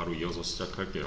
바로 이어서 시작할게요.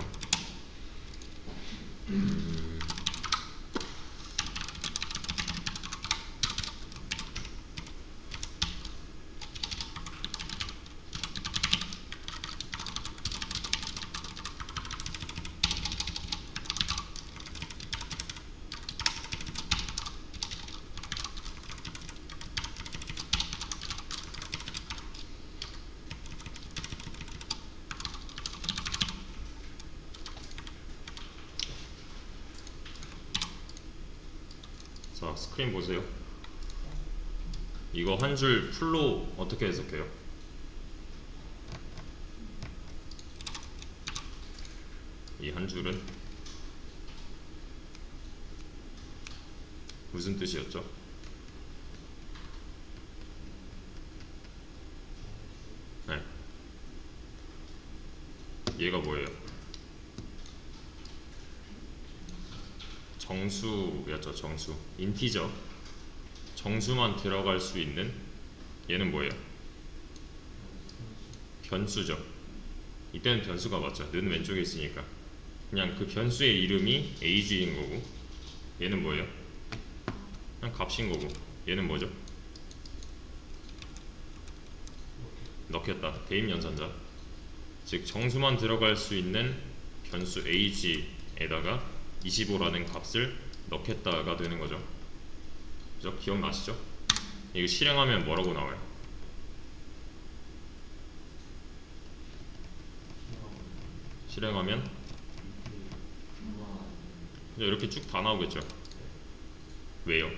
자, 스크린 보세요. 이거 한 줄 풀로 어떻게 해석해요? 이 한 줄은 무슨 뜻이었죠? 네. 얘가 뭐예요? 정수였죠. 정수. 인티저. 정수만 들어갈 수 있는 얘는 뭐예요? 변수죠. 이때는 변수가 맞죠. 는 왼쪽에 있으니까 그냥 그 변수의 이름이 ag인 거고, 얘는 뭐예요? 그냥 값인 거고, 얘는 뭐죠? 넣겠다. 대입연산자. 즉 정수만 들어갈 수 있는 변수 ag에다가 25라는 값을 넣겠다가 되는 거죠. 그죠? 기억나시죠? 이거 실행하면 뭐라고 나와요? 실행하면 이렇게 쭉 다 나오겠죠. 왜요?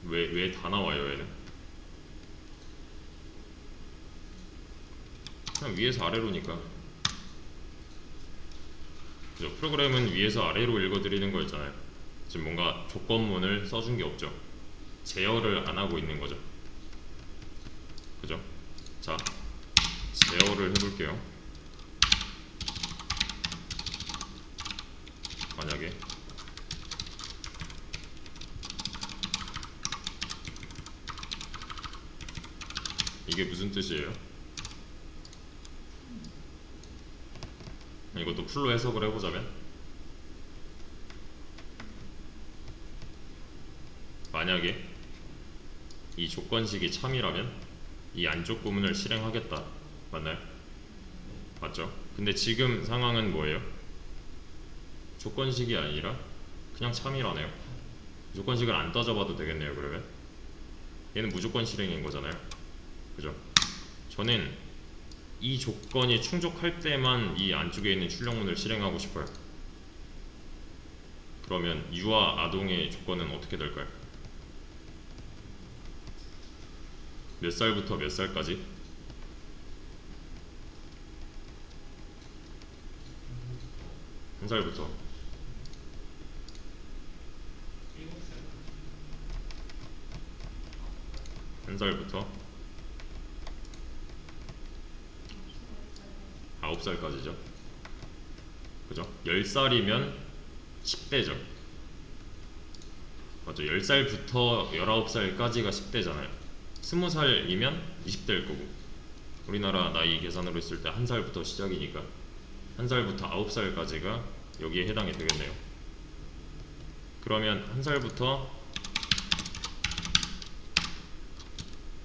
왜 다 나와요 얘는? 그냥 위에서 아래로니까. 그죠? 프로그램은 위에서 아래로 읽어드리는 거였잖아요. 지금 뭔가 조건문을 써준 게 없죠. 제어를 안 하고 있는 거죠. 그죠? 자, 제어를 해볼게요. 만약에 이게 무슨 뜻이에요? 이것도 풀로 해석을 해보자면, 만약에 이 조건식이 참이라면 이 안쪽 부분을 실행하겠다. 맞나요? 맞죠? 근데 지금 상황은 뭐예요? 조건식이 아니라 그냥 참이라네요. 조건식을 안 따져봐도 되겠네요. 그러면 얘는 무조건 실행인 거잖아요. 그죠? 저는 이 조건이 충족할 때만 이 안쪽에 있는 출력문을 실행하고 싶어요. 그러면 유와 아동의 조건은 어떻게 될까요? 몇 살부터 몇 살까지? 한 살부터. 한 살부터 9살까지죠. 그죠? 10살이면 10대죠. 맞죠? 10살부터 19살까지가 10대잖아요. 20살이면 20대일 거고, 우리나라 나이 계산으로 했을 때 1살부터 시작이니까 1살부터 9살까지가 여기에 해당이 되겠네요. 그러면 1살부터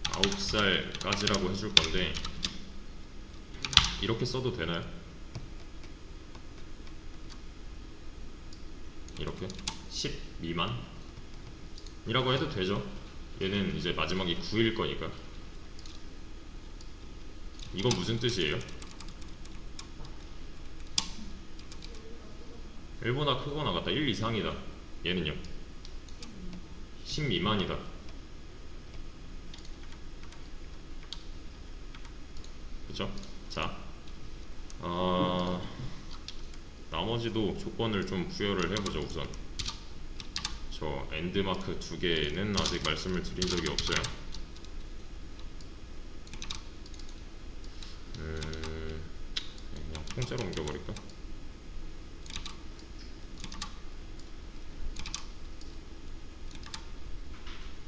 9살까지라고 해줄 건데, 이렇게 써도 되나요? 이렇게 10 미만 이라고 해도 되죠. 얘는 이제 마지막이 9일 거니까. 이건 무슨 뜻이에요? 1보다 크거나 같다. 1 이상이다. 얘는요? 10 미만이다. 그쵸? 자, 나머지도 조건을 좀 부여를 해보죠. 우선 저 엔드마크 2개는 아직 말씀을 드린 적이 없어요. 그냥 통째로 옮겨버릴까?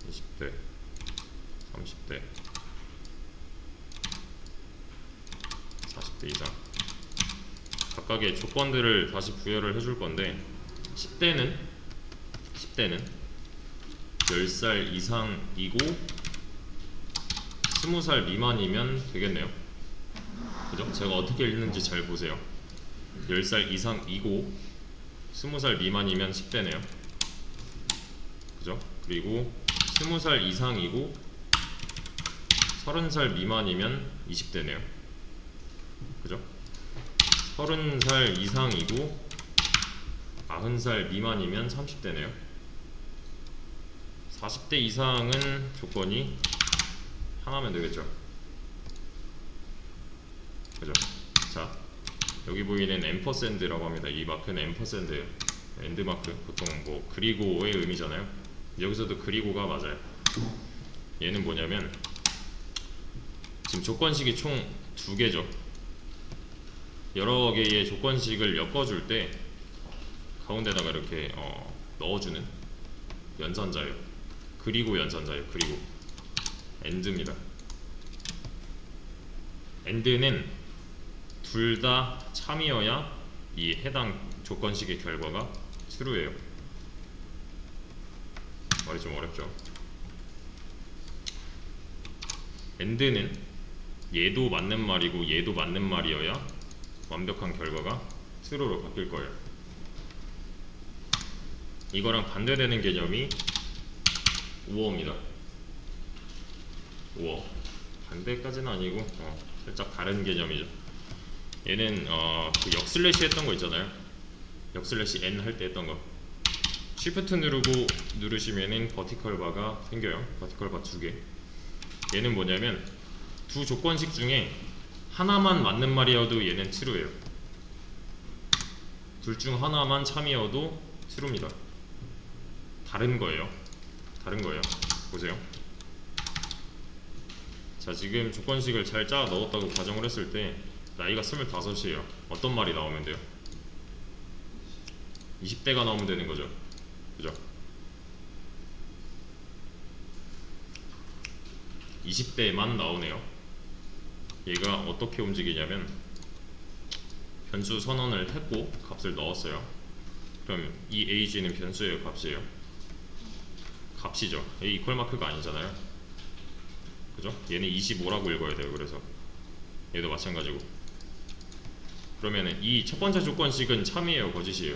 (20대) (30대) 40대 이상. 각각의 조건들을 다시 부여를 해줄 건데 10대는 10살 이상이고 20살 미만이면 되겠네요. 그죠? 제가 어떻게 읽는지 잘 보세요. 10살 이상이고 20살 미만이면 10대네요. 그죠? 그리고 20살 이상이고 30살 미만이면 20대네요. 그죠? 30살 이상이고 90살 미만이면 30대네요. 40대 이상은 조건이 하나면 되겠죠. 그죠? 자, 여기 보이는 앰퍼샌드라고 합니다. 이 마크는 앰퍼샌드예요. 엔드 마크, 보통 뭐 그리고의 의미잖아요. 여기서도 그리고가 맞아요. 얘는 뭐냐면 지금 조건식이 총 2개죠. 여러 개의 조건식을 엮어줄 때 가운데다가 이렇게 넣어주는 연산자예요. 그리고 연산자예요. 그리고 엔드입니다. 엔드는 둘 다 참이어야 이 해당 조건식의 결과가 true예요. 말이 좀 어렵죠. 엔드는 얘도 맞는 말이고 얘도 맞는 말이어야 완벽한 결과가 true로 바뀔 거예요. 이거랑 반대되는 개념이 우어입니다. 우어. 반대까지는 아니고 살짝 다른 개념이죠. 얘는 그 역슬래시 했던 거 있잖아요. 역슬래시 n 할 때 했던 거. Shift 누르시면은 버티컬 바가 생겨요. 버티컬 바 2개. 얘는 뭐냐면 두 조건식 중에 하나만 맞는 말이어도 얘는 true예요. 둘 중 하나만 참이어도 true입니다. 다른 거예요. 다른 거예요. 보세요. 자, 지금 조건식을 잘 짜 넣었다고 가정을 했을 때 나이가 25이에요. 어떤 말이 나오면 돼요? 20대가 나오면 되는 거죠. 그죠? 20대만 나오네요. 얘가 어떻게 움직이냐면 변수 선언을 했고 값을 넣었어요. 그럼 이 age는 변수예요, 값이에요? 값이죠. 얘 이퀄 마크가 아니잖아요. 그죠? 얘는 25라고 읽어야 돼요. 그래서 얘도 마찬가지고. 그러면은 이 첫 번째 조건식은 참이에요, 거짓이에요?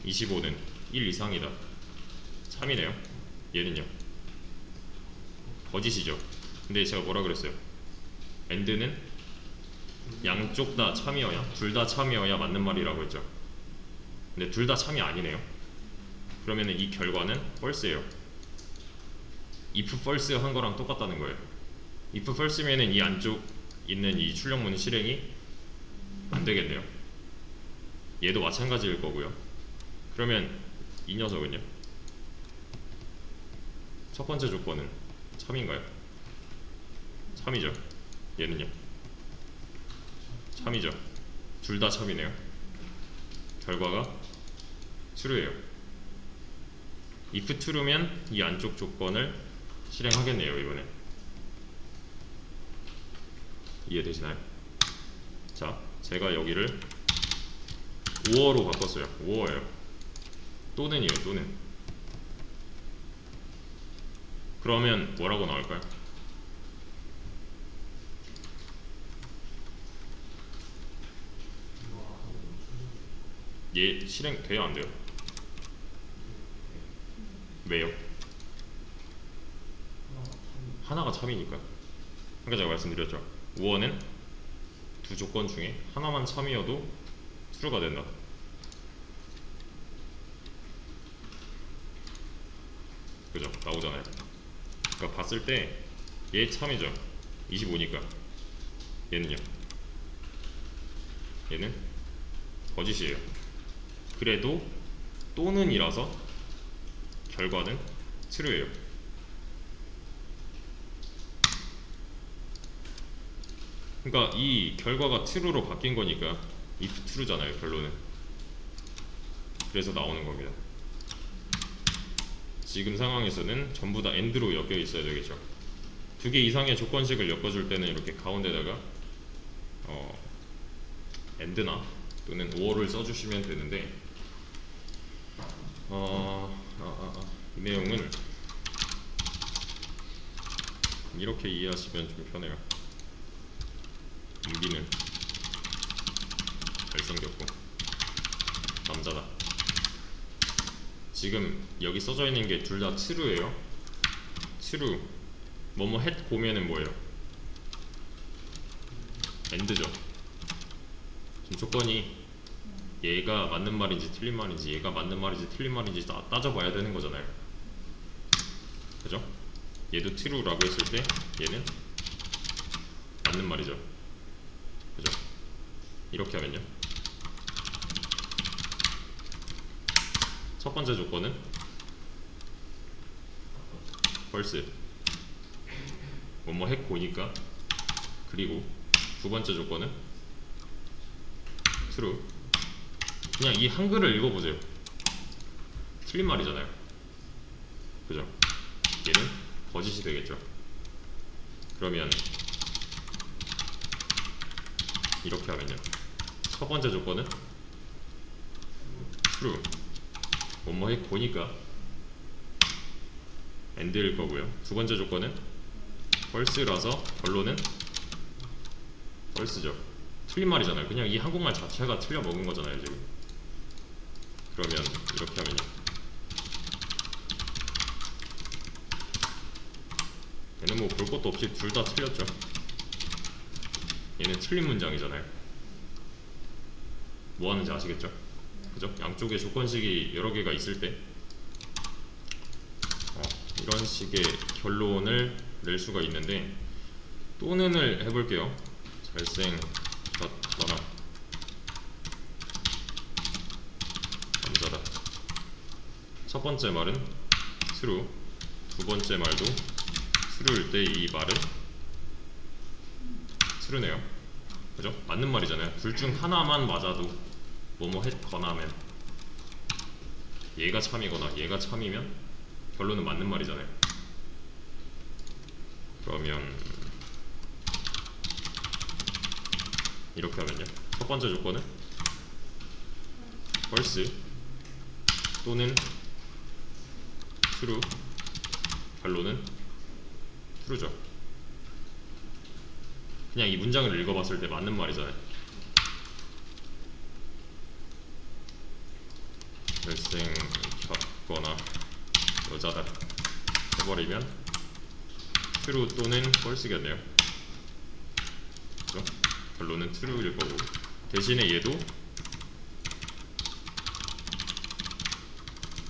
25는 1 이상이다. 참이네요. 얘는요? 거짓이죠. 근데 제가 뭐라 그랬어요? 엔드는 양쪽 다 참이어야, 둘 다 참이어야 맞는 말이라고 했죠. 근데 둘 다 참이 아니네요. 그러면은 이 결과는 false예요. if false 한 거랑 똑같다는 거예요. if false면은 이 안쪽 있는 이 출력문 실행이 안 되겠네요. 얘도 마찬가지일 거고요. 그러면 이 녀석은요? 첫 번째 조건은 참인가요? 참이죠. 얘는요? 참이죠. 둘 다 참이네요. 결과가 true예요. if true면 이 안쪽 조건을 실행하겠네요. 이번에 이해되시나요? 자, 제가 여기를 5어로 바꿨어요. 5어예요. 또는이에요. 또는. 그러면 뭐라고 나올까요? 얘 실행 돼요? 안 돼요? 왜요? 하나가 참이니까. 아까 제가 말씀드렸죠. 우어는 두 조건 중에 하나만 참이어도 true가 된다. 그죠? 나오잖아요. 그러니까 봤을 때 얘 참이죠. 25니까. 얘는요? 얘는 거짓이에요. 그래도 또는 이라서 결과는 true예요. 그러니까 이 결과가 true로 바뀐 거니까 if true잖아요, 결론은. 그래서 나오는 겁니다. 지금 상황에서는 전부 다 and로 엮여 있어야 되겠죠. 두 개 이상의 조건식을 엮어줄 때는 이렇게 가운데다가 AND나 또는 OR을 써주시면 되는데 이 내용은 이렇게 이해하시면 좀 편해요. 은비는 잘생겼고 남자다. 지금 여기 써져 있는 게 둘 다 true예요. true 뭐뭐 했 고면은 뭐예요? and죠. 지금 조건이 얘가 맞는 말인지 틀린 말인지, 얘가 맞는 말인지 틀린 말인지 따져봐야 되는 거잖아요. 그죠? 얘도 true라고 했을 때 얘는 맞는 말이죠. 그죠? 이렇게 하면요, 첫 번째 조건은 false 뭐뭐 했고니까, 그리고 두 번째 조건은 true. 그냥 이 한글을 읽어보세요. 틀린 말이잖아요. 그죠? 얘는 거짓이 되겠죠. 그러면 이렇게 하면요, 첫 번째 조건은 true 뭐뭐 했고니까 and일 거고요. 두 번째 조건은 false라서 결론은 false죠. 틀린 말이잖아요. 그냥 이 한국말 자체가 틀려 먹은 거잖아요 지금. 그러면 이렇게 하면요, 얘는 뭐 볼 것도 없이 둘 다 틀렸죠. 얘는 틀린 문장이잖아요. 뭐 하는지 아시겠죠? 그죠? 양쪽에 조건식이 여러 개가 있을 때 이런 식의 결론을 낼 수가 있는데, 또는을 해볼게요. 잘생겼거나 남자다. 첫 번째 말은 true, 두 번째 말도 true일 때 이 말은 true네요. 그죠? 맞는 말이잖아요. 둘 중 하나만 맞아도 뭐뭐 했거나 하면, 얘가 참이거나 얘가 참이면 결론은 맞는 말이잖아요. 그러면 이렇게 하면요, 첫 번째 조건은 false 또는 true, 결론은 true죠. 그냥 이 문장을 읽어봤을 때 맞는 말이잖아요. 잘생겼거나 여자다 해버리면 true 또는 false겠네요. 그렇죠? 결론은 true일 거고, 대신에 얘도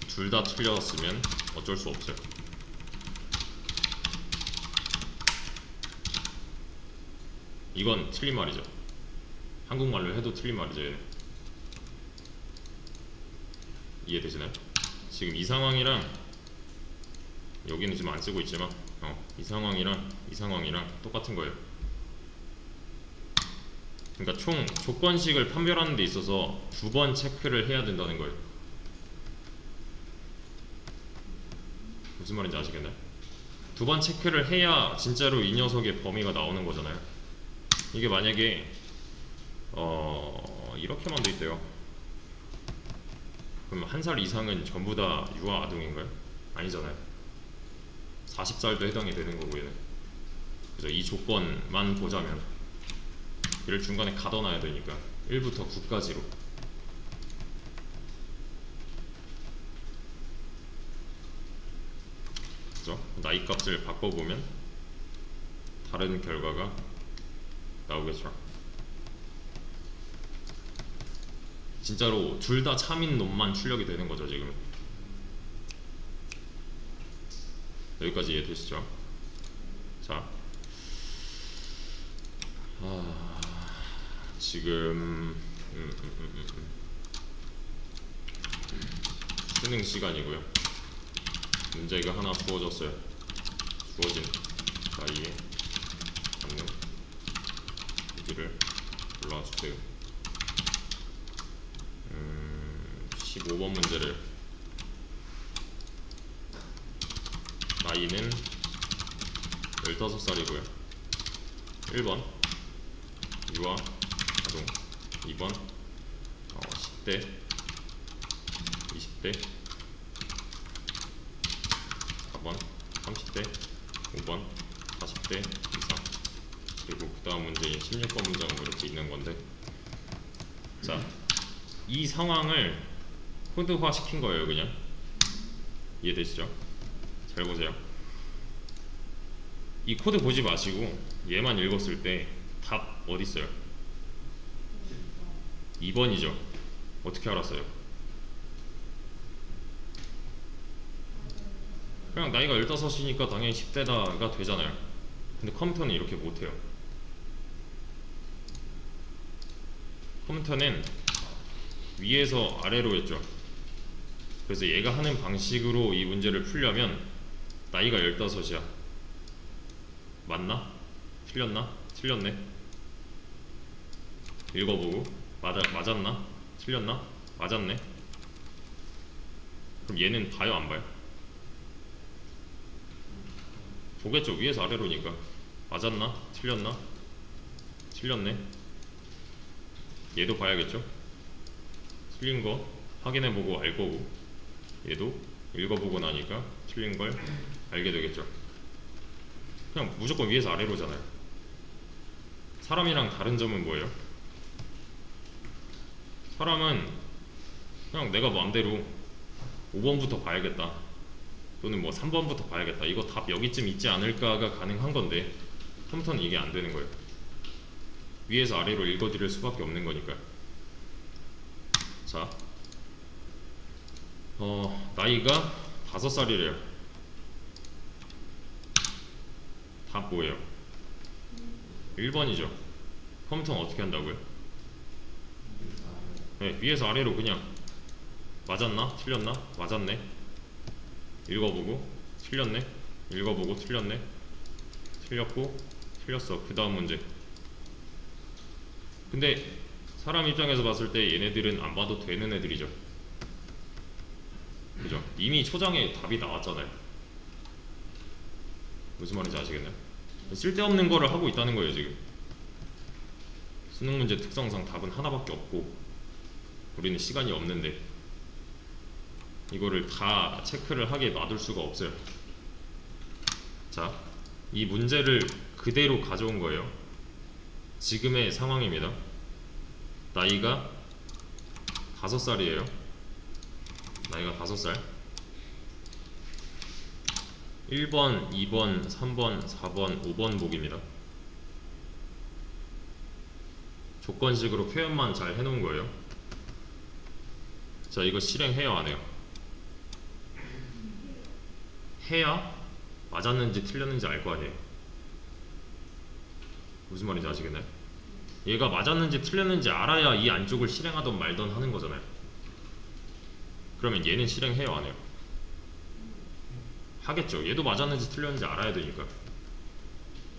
둘 다 틀렸으면 어쩔 수 없어요. 이건 틀린 말이죠. 한국말로 해도 틀린 말이죠. 얘는. 이해되시나요? 지금 이 상황이랑 여기는 지금 안 쓰고 있지만 이 상황이랑 이 상황이랑 똑같은 거예요. 그러니까 총 조건식을 판별하는 데 있어서 두 번 체크를 해야 된다는 거예요. 무슨 말인지 아시겠나요? 두 번 체크를 해야 진짜로 이 녀석의 범위가 나오는 거잖아요. 이게 만약에 이렇게만 돼 있대요. 그럼 1살 이상은 전부 다 유아 아동인가요? 아니잖아요. 40살도 해당이 되는 거고 얘는. 그래서 이 조건만 보자면 얘를 중간에 가둬놔야 되니까 1부터 9까지로. 그죠? 나이 값을 바꿔보면 다른 결과가 나오겠죠. 진짜로 둘 다 참인 놈만 출력이 되는 거죠 지금. 여기까지 이해되시죠? 자, 지금 수능 시간이고요. 문제가 하나 주어졌어요. 주어진 나이에 맞는 얘기를 골라주세요. 15번 문제를 나이는 15살이고요 1번 유아 아동 2번 10대 20대 4번 30대 5번 40대 이상 그리고 그 다음 문제인 16번 문장은 이렇게 있는 건데 자, 이 상황을 코드화 시킨 거예요 그냥 이해되시죠? 잘 보세요 이 코드 보지 마시고 얘만 읽었을 때 답 어디 있어요? 2번이죠 어떻게 알았어요? 그냥 나이가 15이니까 당연히 10대다가 되잖아요 근데 컴퓨터는 이렇게 못해요 컴퓨터는 위에서 아래로 했죠 그래서 얘가 하는 방식으로 이 문제를 풀려면 나이가 15이야 맞나? 틀렸나? 틀렸네 읽어보고 맞았나? 틀렸나? 맞았네 그럼 얘는 봐요 안 봐요? 보겠죠 위에서 아래로니까 맞았나? 틀렸나? 틀렸네 얘도 봐야겠죠 틀린 거 확인해보고 알 거고 얘도 읽어보고 나니까 틀린 걸 알게 되겠죠 그냥 무조건 위에서 아래로잖아요 사람이랑 다른 점은 뭐예요? 사람은 그냥 내가 마음대로 5번부터 봐야겠다 또는 뭐 3번부터 봐야겠다 이거 답 여기쯤 있지 않을까가 가능한 건데 컴퓨터는 이게 안 되는 거예요 위에서 아래로 읽어드릴 수밖에 없는 거니까 자 나이가 5살이래요 답 뭐예요? 1번이죠 컴퓨터는 어떻게 한다고요? 네, 위에서 아래로 그냥 맞았나? 틀렸나? 맞았네 읽어보고 틀렸네 읽어보고 틀렸네 틀렸고 틀렸어 그 다음 문제 근데 사람 입장에서 봤을 때 얘네들은 안 봐도 되는 애들이죠 그죠? 이미 초장에 답이 나왔잖아요 무슨 말인지 아시겠나요? 쓸데없는 거를 하고 있다는 거예요 지금 수능 문제 특성상 답은 하나밖에 없고 우리는 시간이 없는데 이거를 다 체크를 하게 놔둘 수가 없어요 자, 이 문제를 그대로 가져온 거예요 지금의 상황입니다 나이가 5살이에요 나이가 5살 1번, 2번, 3번, 4번, 5번 보기입니다 조건식으로 표현만 잘 해놓은 거예요 자 이거 실행해요 안 해요? 해야 맞았는지 틀렸는지 알 거 아니에요 무슨 말인지 아시겠나요? 얘가 맞았는지 틀렸는지 알아야 이 안쪽을 실행하던 말던 하는 거잖아요 그러면 얘는 실행해요 안 해요? 하겠죠 얘도 맞았는지 틀렸는지 알아야 되니까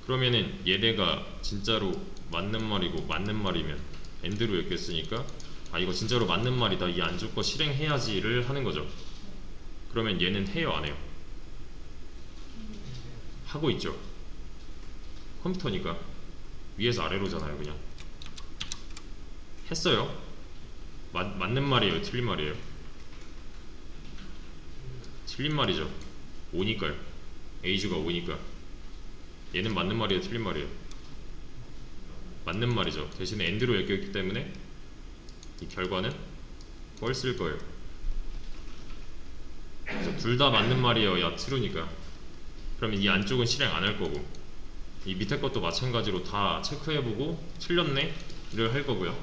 그러면은 얘네가 진짜로 맞는 말이고 맞는 말이면 AND로 읽겠으니까 아 이거 진짜로 맞는 말이다 이 안쪽 거 실행해야지를 하는 거죠 그러면 얘는 해요 안 해요? 하고 있죠 컴퓨터니까 위에서 아래로잖아요 그냥 했어요 맞는 말이에요 틀린 말이에요? 틀린 말이죠 5니까요 에이즈가 5니까 얘는 맞는 말이에요 틀린 말이에요? 맞는 말이죠 대신에 AND로 엮여있기 때문에 이 결과는 펄스일 거예요 그래서 둘 다 맞는 말이어야 true니까 그러면 이 안쪽은 실행 안 할 거고 이 밑에 것도 마찬가지로 다 체크해보고 틀렸네 를 할 거고요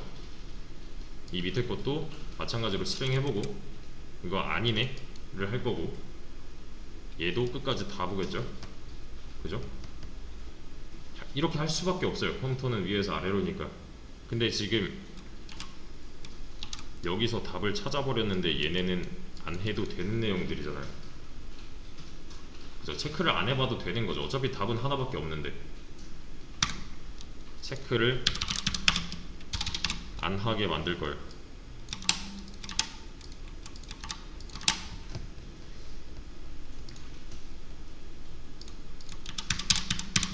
이 밑에 것도 마찬가지로 실행해보고 이거 아니네 를 할 거고 얘도 끝까지 다 보겠죠 그죠? 이렇게 할 수밖에 없어요 컴퓨터는 위에서 아래로니까 근데 지금 여기서 답을 찾아버렸는데 얘네는 안 해도 되는 내용들이잖아요 그죠? 체크를 안 해봐도 되는 거죠 어차피 답은 하나밖에 없는데 체크를 안 하게 만들 거예요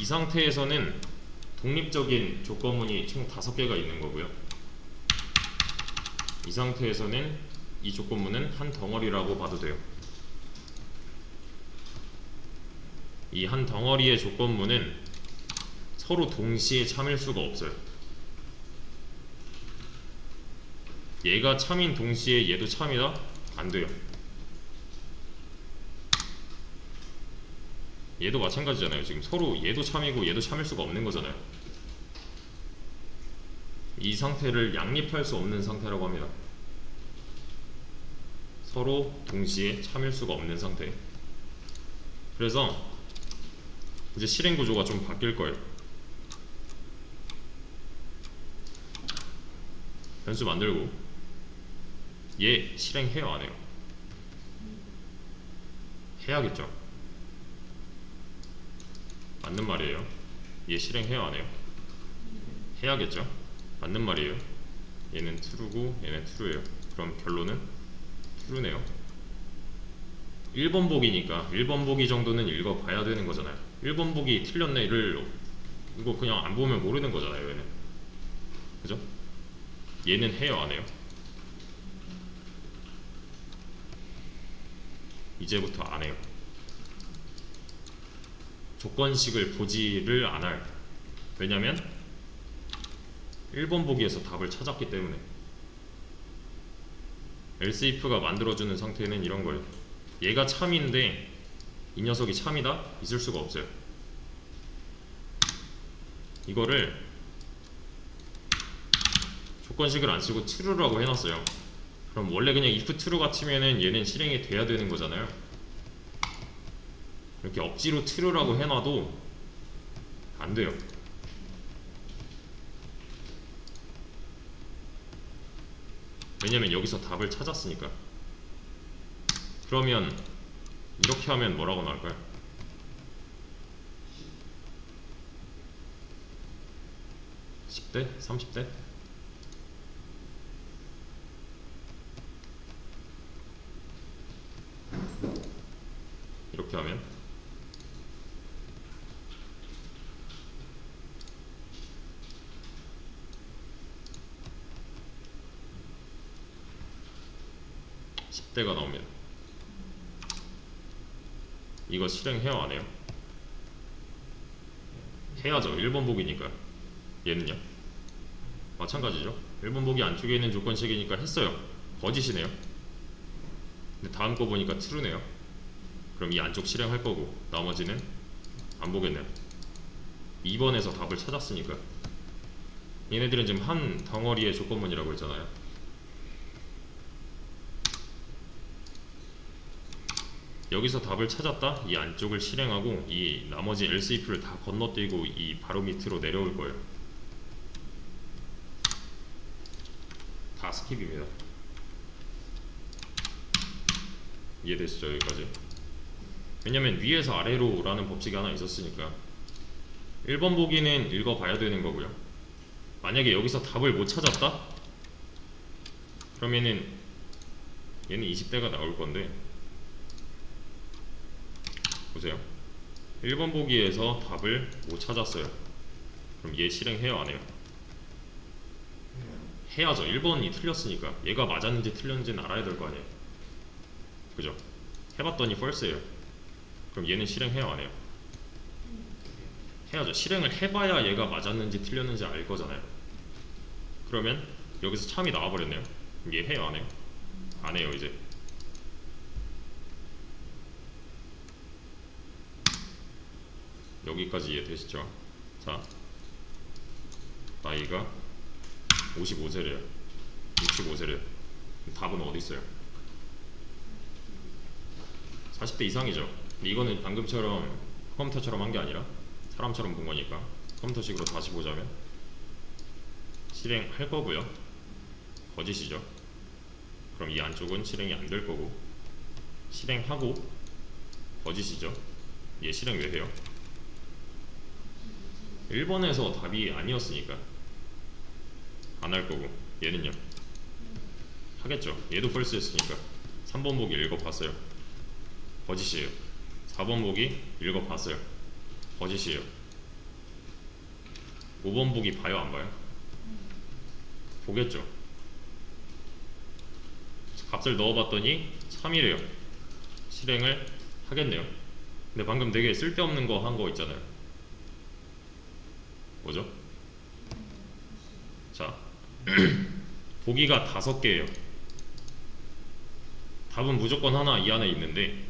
이 상태에서는 독립적인 조건문이 총 5개가 있는 거고요. 이 상태에서는 이 조건문은 한 덩어리라고 봐도 돼요. 이 한 덩어리의 조건문은 서로 동시에 참일 수가 없어요. 얘가 참인 동시에 얘도 참이다? 안 돼요. 얘도 마찬가지잖아요. 지금 서로 얘도 참이고 얘도 참일 수가 없는 거잖아요. 이 상태를 양립할 수 없는 상태라고 합니다. 서로 동시에 참일 수가 없는 상태. 그래서 이제 실행 구조가 좀 바뀔 거예요. 변수 만들고 얘 실행해요 안 해요? 해야겠죠. 맞는 말이에요. 얘 실행해요 안 해요? 해야겠죠. 맞는 말이에요. 얘는 true고 얘는 true예요. 그럼 결론은 true네요. 1번 보기니까 1번 보기 정도는 읽어봐야 되는 거잖아요. 1번 보기 틀렸네를 이거 그냥 안 보면 모르는 거잖아요. 얘는 그죠? 얘는 해요 안 해요? 이제부터 안 해요. 조건식을 보지를 안 할. 왜냐면 1번 보기에서 답을 찾았기 때문에. else if가 만들어주는 상태는 이런 거예요. 얘가 참인데 이 녀석이 참이다? 있을 수가 없어요. 이거를 조건식을 안 쓰고 true라고 해놨어요. 그럼 원래 그냥 if true 같으면은 얘는 실행이 돼야 되는 거잖아요. 이렇게 억지로 true라고 해놔도 안 돼요. 왜냐면 여기서 답을 찾았으니까. 그러면 이렇게 하면 뭐라고 나올까요? 10대? 30대? 이렇게 하면 대가 나옵니다. 이거 실행해요 안 해요? 해야죠. 1번 보기니까. 얘는요? 마찬가지죠. 1번 보기 안쪽에 있는 조건식이니까 했어요. 거짓이네요. 근데 다음 거 보니까 true네요. 그럼 이 안쪽 실행할 거고 나머지는 안 보겠네요. 2번에서 답을 찾았으니까. 얘네들은 지금 한 덩어리의 조건문이라고 했잖아요. 여기서 답을 찾았다? 이 안쪽을 실행하고 이 나머지 else if를 다 건너뛰고 이 바로 밑으로 내려올 거예요. 다 스킵입니다. 이해되시죠? 여기까지? 왜냐면 위에서 아래로 라는 법칙이 하나 있었으니까 1번 보기는 읽어봐야 되는 거고요. 만약에 여기서 답을 못 찾았다? 그러면은 얘는 20대가 나올 건데 보세요. 1번 보기에서 답을 못 찾았어요. 그럼 얘 실행해요 안 해요? 해야죠. 1번이 틀렸으니까. 얘가 맞았는지 틀렸는지는 알아야 될 거 아니에요. 그죠? 해봤더니 false예요. 그럼 얘는 실행해요 안 해요? 해야죠. 실행을 해봐야 얘가 맞았는지 틀렸는지 알 거잖아요. 그러면 여기서 참이 나와버렸네요. 그럼 얘 해요 안 해요? 안 해요. 이제 여기까지 이해되시죠? 자, 나이가 55세래요 65세래요 답은 어디 있어요? 40대 이상이죠. 근데 이거는 방금처럼 컴퓨터처럼 한 게 아니라 사람처럼 본 거니까 컴퓨터식으로 다시 보자면 실행할 거고요. 거짓이죠. 그럼 이 안쪽은 실행이 안 될 거고 실행하고 거짓이죠. 얘 실행 왜 해요? 1번에서 답이 아니었으니까 안 할 거고 얘는요? 하겠죠. 얘도 false 했으니까 3번 보기 읽어봤어요. 거짓이에요. 4번 보기 읽어봤어요. 거짓이에요. 5번 보기 봐요 안 봐요? 보겠죠. 값을 넣어봤더니 3이래요. 실행을 하겠네요. 근데 방금 되게 쓸데없는 거 한 거 있잖아요. 뭐죠? 자 보기가 5개예요. 답은 무조건 하나 이 안에 있는데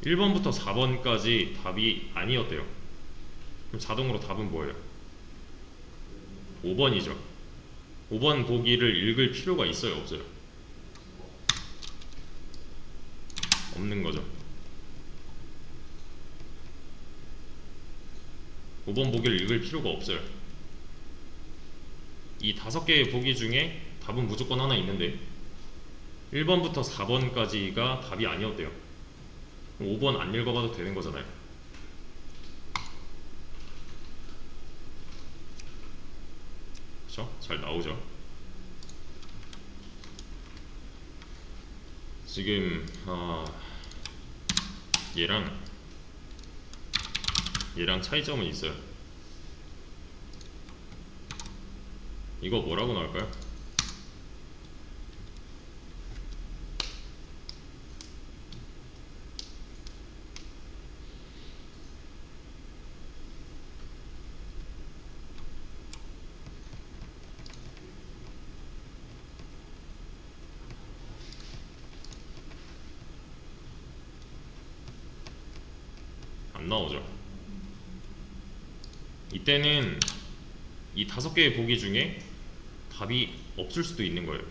1번부터 4번까지 답이 아니었대요. 그럼 자동으로 답은 뭐예요? 5번이죠. 5번 보기를 읽을 필요가 있어요 없어요? 없는 거죠. 5번 보기를 읽을 필요가 없어요. 이 5개의 보기 중에 답은 무조건 하나 있는데 1번부터 4번까지가 답이 아니었대요. 5번 안 읽어봐도 되는 거잖아요. 그쵸? 잘 나오죠? 지금 얘랑 차이점은 있어요. 이거 뭐라고 나올까요? 안 나오죠. 이때는 이 5개의 보기 중에 답이 없을 수도 있는 거예요.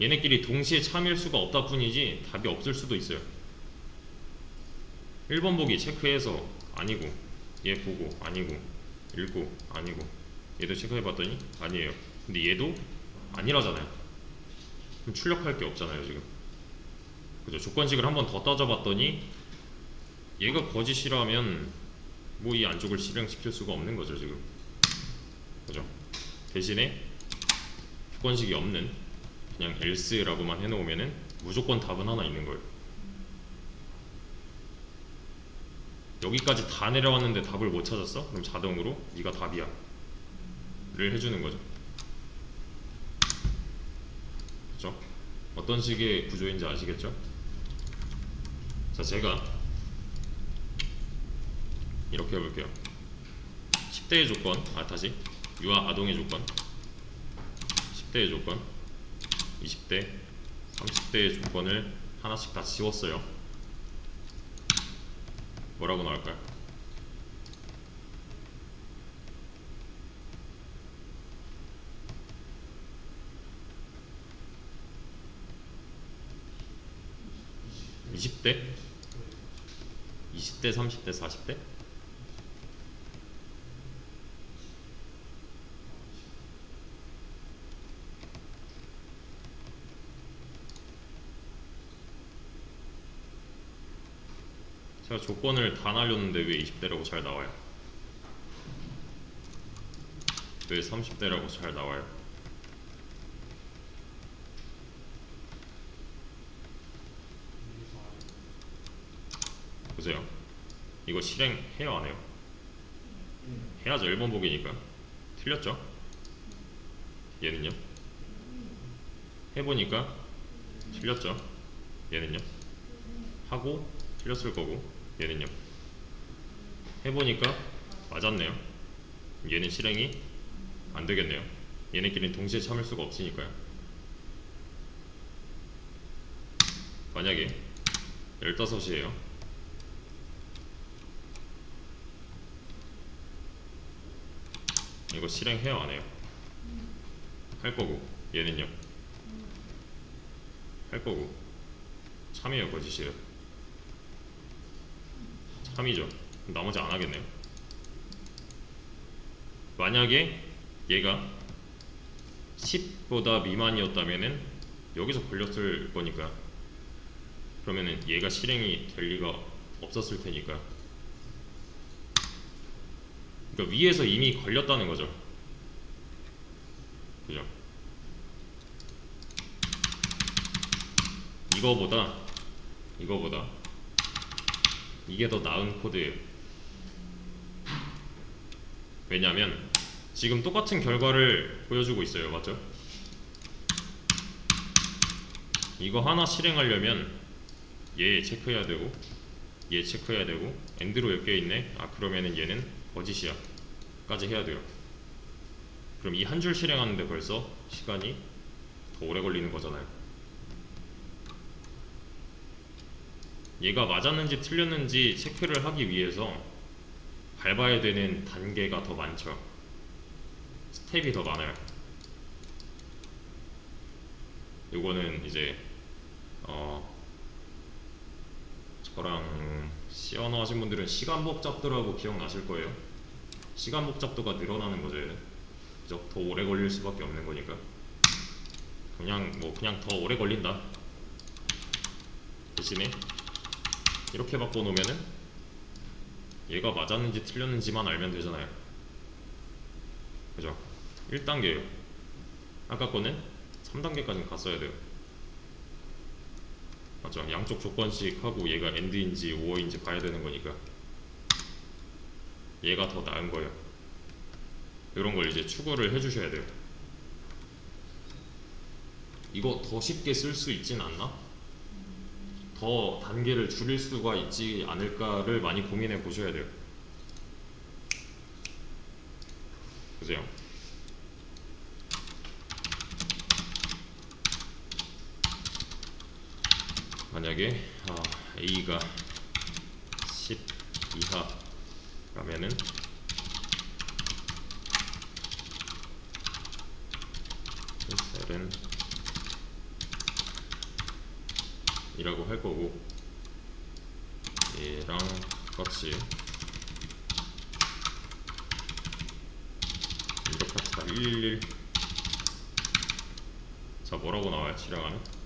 얘네끼리 동시에 참일 수가 없다 뿐이지 답이 없을 수도 있어요. 1번 보기 체크해서 아니고, 얘 보고 아니고, 읽고 아니고, 얘도 체크해봤더니 아니에요. 근데 얘도 아니라잖아요. 그럼 출력할 게 없잖아요 지금. 그죠? 조건식을 한 번 더 따져봤더니 얘가 거짓이라면 뭐 이 안쪽을 실행시킬 수가 없는 거죠 지금. 그죠? 대신에 조건식이 없는 그냥 else라고만 해놓으면은 무조건 답은 하나 있는 거예요. 여기까지 다 내려왔는데 답을 못 찾았어? 그럼 자동으로 네가 답이야 를 해주는 거죠. 그죠? 어떤 식의 구조인지 아시겠죠? 자, 제가 이렇게 해볼게요. 10대의 조건, 다시 유아 아동의 조건, 10대의 조건, 20대, 30대의 조건을 하나씩 다 지웠어요. 뭐라고 나올까요? (20대) 20대, 30대, 40대? 제가 조건을 다 날렸는데 왜 20대라고 잘 나와요? 왜 30대라고 잘 나와요? 보세요. 이거 실행해요 안 해요? 해야죠. 1번 보기니까. 틀렸죠? 얘는요? 해보니까 틀렸죠? 얘는요? 하고 틀렸을 거고 얘는요? 해보니까 맞았네요. 얘는 실행이 안 되겠네요. 얘네끼리는 동시에 참을 수가 없으니까요. 만약에 15이에요. 이거 실행해요 안 해요? 할 거고 얘는요? 할 거고 참이에요 거짓이에요? 참이죠. 나머지 안 하겠네요. 만약에 얘가 10보다 미만이었다면은 여기서 걸렸을 거니까 그러면은 얘가 실행이 될 리가 없었을 테니까 그러니까 위에서 이미 걸렸다는 거죠. 그죠? 이거보다 이게 더 나은 코드예요. 왜냐면 지금 똑같은 결과를 보여주고 있어요. 맞죠? 이거 하나 실행하려면 얘 체크해야 되고 얘 체크해야 되고 엔드로 엮여 있네. 아 그러면은 얘는 거짓이야 까지 해야 돼요. 그럼 이 한 줄 실행하는데 벌써 시간이 더 오래 걸리는 거잖아요. 얘가 맞았는지 틀렸는지 체크를 하기 위해서 밟아야 되는 단계가 더 많죠. 스텝이 더 많아요. 요거는 이제 저랑 시언어 하신 분들은 시간 복잡도라고 기억나실 거예요. 시간 복잡도가 늘어나는 거죠. 얘는 그죠? 더 오래 걸릴 수밖에 없는 거니까 그냥 더 오래 걸린다. 대신에 이렇게 바꿔놓으면은 얘가 맞았는지 틀렸는지만 알면 되잖아요. 그죠? 1단계예요. 아까 거는 3단계까지 갔어야 돼요. 맞죠? 양쪽 조건씩 하고 얘가 엔드인지 오어인지 봐야 되는 거니까 얘가 더 나은 거예요. 이런 걸 이제 추구를 해주셔야 돼요. 이거 더 쉽게 쓸 수 있진 않나? 더 단계를 줄일 수가 있지 않을까를 많이 고민해 보셔야 돼요. 그죠? 만약에 A가 10 이하라면은 셀은 이라고 할 거고 얘랑 같이 이렇게 합시다. 111. 자 뭐라고 나와요? 실행하면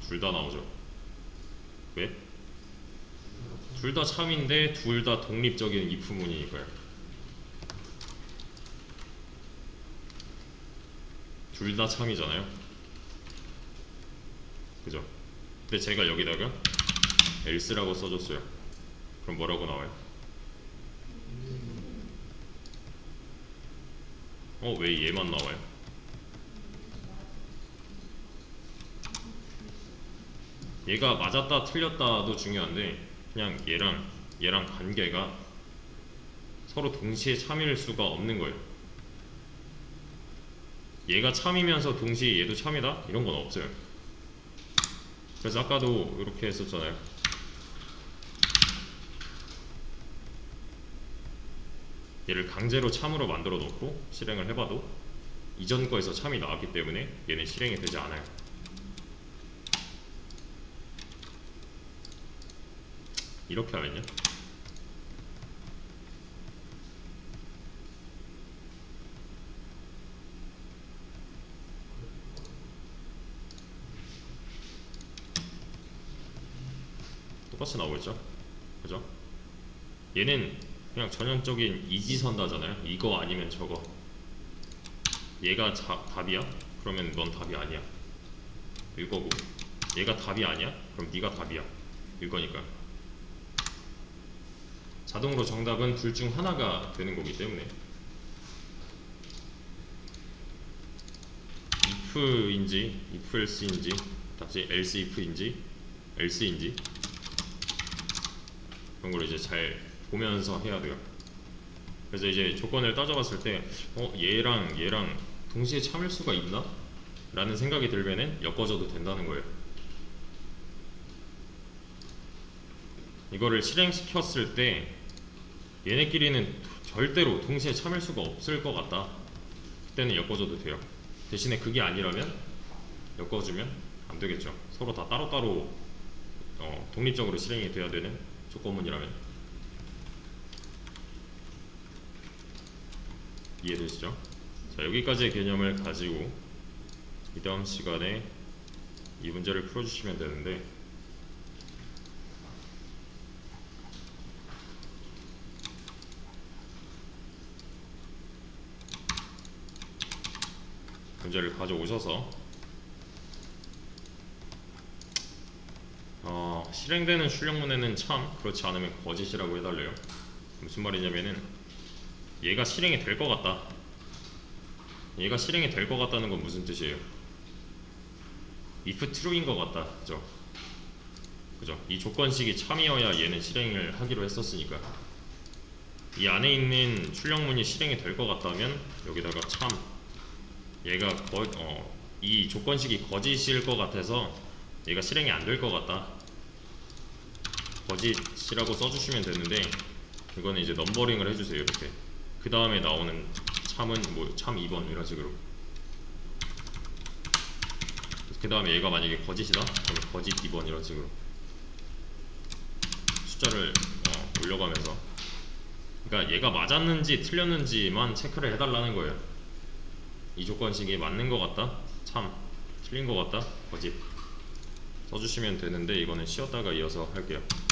둘 다 나오죠. 왜? 둘 다 참인데 둘 다 독립적인 if문이니까요. 둘 다 참이잖아요. 그죠? 근데 제가 여기다가 else라고 써줬어요. 그럼 뭐라고 나와요? 왜 얘만 나와요? 얘가 맞았다 틀렸다도 중요한데 그냥 얘랑 관계가 서로 동시에 참일 수가 없는 거예요. 얘가 참이면서 동시에 얘도 참이다? 이런 건 없어요. 그래서 아까도 이렇게 했었잖아요. 얘를 강제로 참으로 만들어 놓고 실행을 해봐도 이전 거에서 참이 나왔기 때문에 얘는 실행이 되지 않아요. 이렇게 하면요 똑같이 나오겠죠? 그죠? 얘는 그냥 전형적인 이지선다잖아요. 이거 아니면 저거. 얘가 답이야? 그러면 넌 답이 아니야. 이거고 얘가 답이 아니야? 그럼 네가 답이야. 이거니까 자동으로 정답은 둘 중 하나가 되는 거기 때문에 if인지 if else인지 다시 else if인지 else인지 그런 걸 이제 잘 보면서 해야 돼요. 그래서 이제 조건을 따져봤을 때 얘랑 동시에 참을 수가 있나? 라는 생각이 들면은 엮어줘도 된다는 거예요. 이거를 실행시켰을 때 얘네끼리는 절대로 동시에 참을 수가 없을 것 같다. 그때는 엮어줘도 돼요. 대신에 그게 아니라면 엮어주면 안 되겠죠. 서로 다 따로따로 독립적으로 실행이 돼야 되는 조건문이라면. 이해되시죠? 자, 여기까지의 개념을 가지고 이 다음 시간에 이 문제를 풀어주시면 되는데 문제를 가져오셔서 실행되는 출력문에는 참, 그렇지 않으면 거짓이라고 해달래요. 무슨 말이냐면은 얘가 실행이 될 것 같다. 얘가 실행이 될 것 같다는 건 무슨 뜻이에요? if true인 것 같다. 그죠? 그죠? 이 조건식이 참이어야 얘는 실행을 하기로 했었으니까. 이 안에 있는 출력문이 실행이 될 것 같다면 여기다가 참, 얘가 이 조건식이 거짓일 것 같아서 얘가 실행이 안 될 것 같다. 거짓이라고 써주시면 되는데, 이거는 이제 넘버링을 해주세요. 이렇게. 그 다음에 나오는 참은 뭐 참 2번 이런 식으로. 그 다음에 얘가 만약에 거짓이다, 그러면 거짓 2번 이런 식으로 숫자를 올려가면서. 그러니까 얘가 맞았는지 틀렸는지만 체크를 해달라는 거예요. 이 조건식이 맞는 것 같다, 참, 틀린 것 같다, 거짓 써주시면 되는데, 이거는 쉬었다가 이어서 할게요.